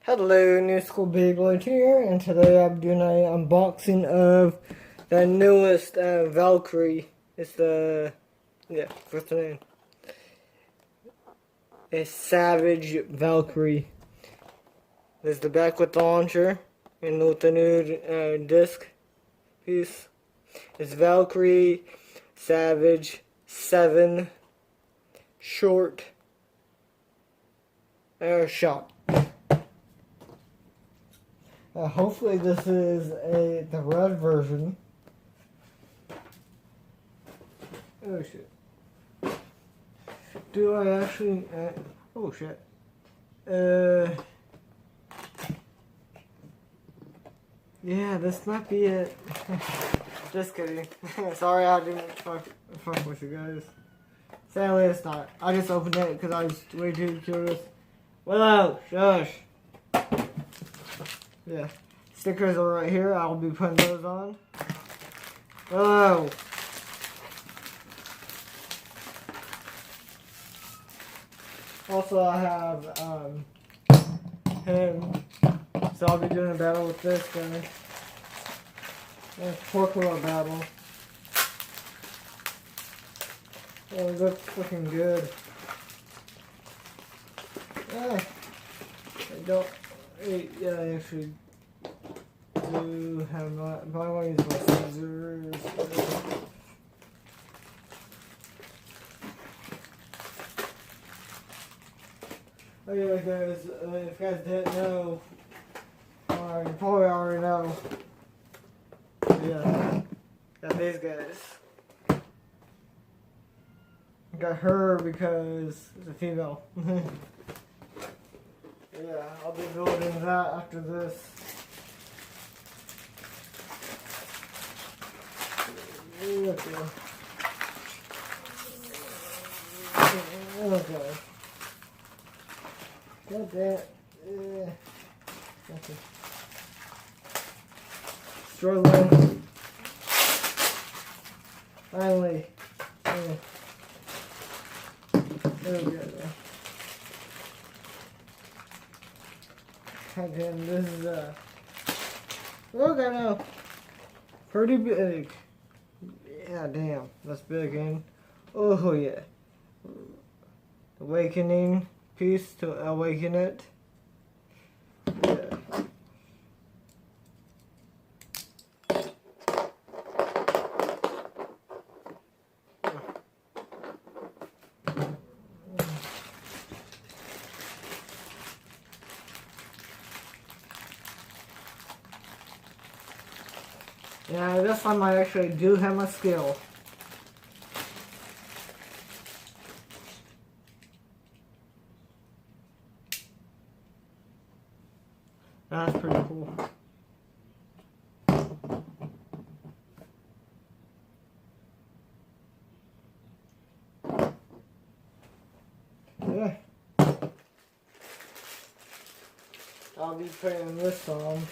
Hello, New School Beyblade here, and today I'm doing an unboxing of the newest Valkyrie. It's what's the name? It's Savage Valkyrie. There's the back with the launcher, and with the new disc piece. It's Valkyrie Savage 7 Short Air Shot. Hopefully this is the red version. Oh shit. Do I actually, oh shit. Yeah, this might be it. Just kidding. Sorry I didn't fuck with you guys. Sadly it's not. I just opened it because I was way too curious. Whoa, shush. Yeah, stickers are right here. I'll be putting those on. Hello. Also, I have him, so I'll be doing a battle with this guy. Porco battle. Oh, it looks freaking good. I don't. Yeah, I actually do have my. But I want to use my scissors. Oh yeah, guys. If you guys didn't know, you probably already know. Yeah, got these guys. Got her because it's a female. Yeah, I'll be building that after this. Okay. Okay. Got that. Okay. Struggling. Finally. There we go. Again, this is look, I know, pretty big. Yeah, damn, that's big, and oh yeah, awakening piece to awaken it. Yeah. Yeah, this time I actually do have my skill. That's pretty cool. Yeah. I'll be putting this on.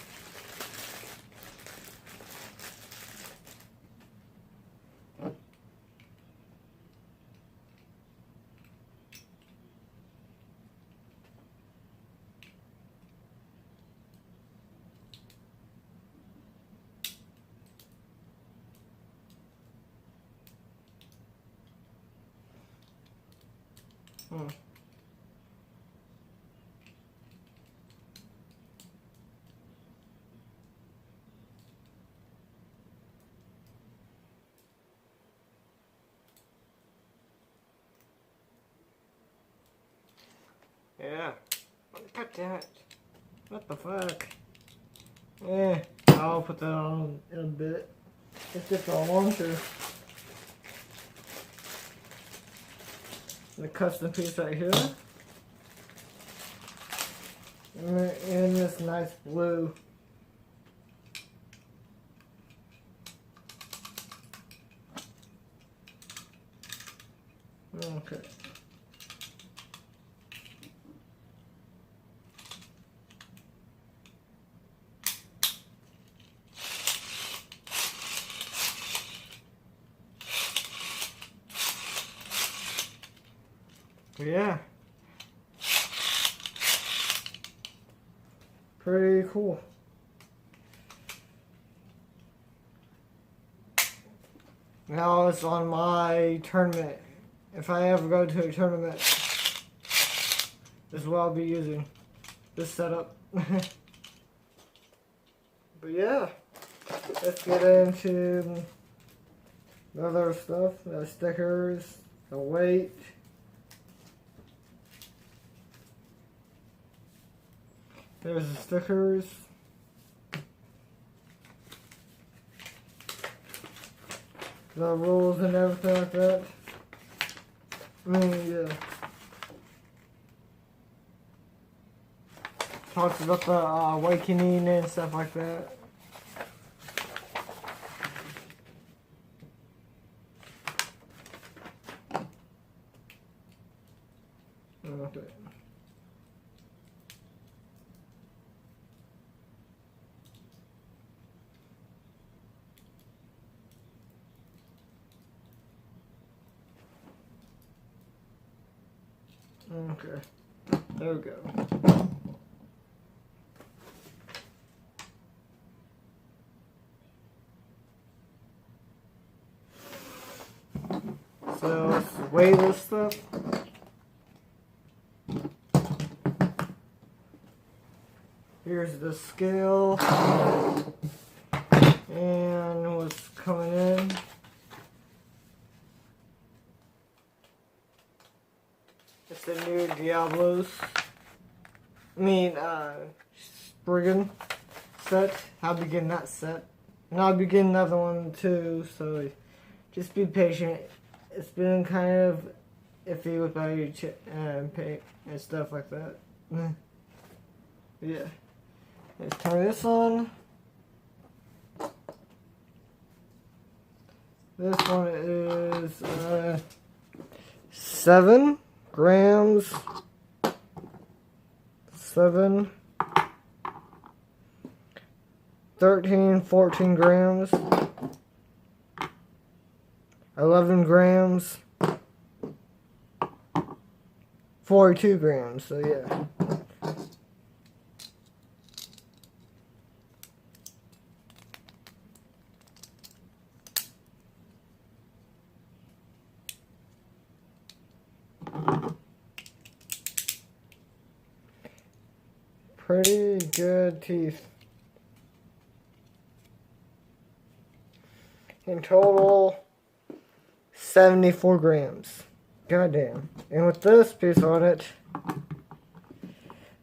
Yeah. God damn it. What the fuck? Yeah. I'll put that on in a bit. It's just a launcher. The custom piece right here. And this nice blue. Okay. Yeah. Pretty cool. Now it's on my tournament. If I ever go to a tournament, this is what I'll be using. This setup. But yeah, let's get into the other stuff. The stickers, the weight. There's the stickers. The rules and everything like that. I mean, yeah. Talks about the awakening and stuff like that. Okay. Okay, there we go. So let's weigh this stuff. Here's the scale and what's coming in. It's the new Diablos. Spriggan set. I'll be getting that set. And I'll be getting another one too, so just be patient. It's been kind of iffy with my paint and stuff like that. Yeah. Let's turn this on. This one is 7 grams. 7, 13, 14 grams, 11 grams, 42 grams, so yeah. Pretty good teeth. In total, 74 grams. Goddamn. And with this piece on it,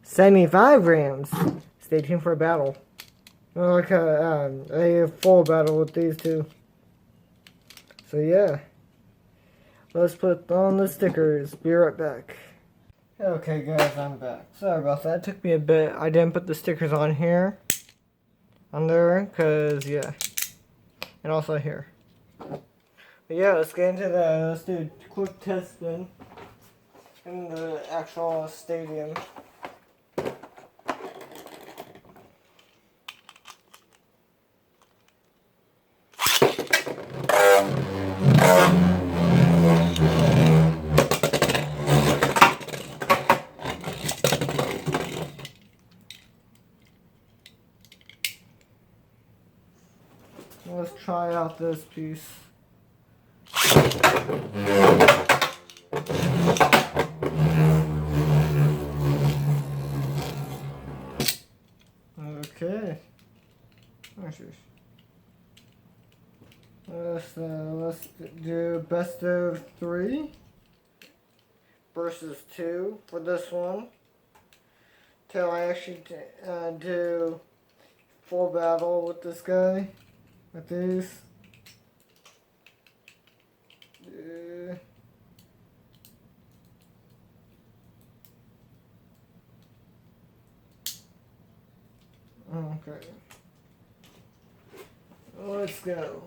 75 grams. Stay tuned for a battle. Like a full battle with these two. So yeah. Let's put on the stickers. Be right back. Okay guys, I'm back. Sorry about that. It took me a bit. I didn't put the stickers on here. On there, cause yeah. And also here. But yeah, let's get into let's do a quick test spin. In the actual stadium. Let's try out this piece. Okay. Let's do best of 3 versus 2 for this one. Till I actually do full battle with this guy. With these. Okay. Let's go.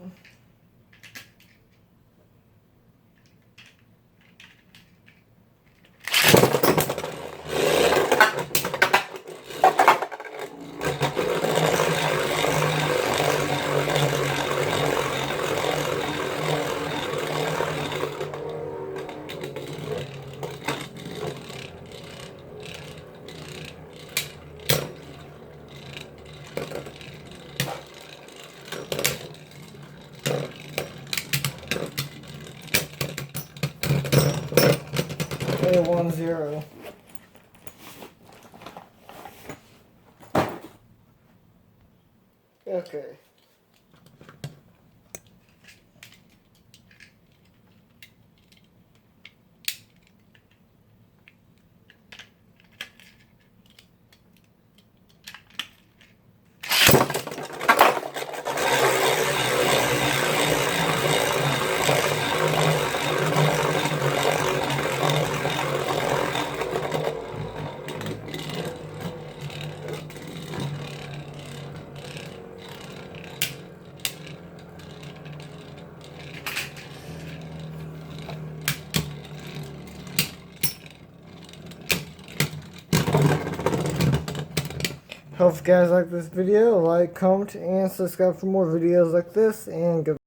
0. Okay. Hope you guys like this video. Like, comment, and subscribe for more videos like this. And goodbye.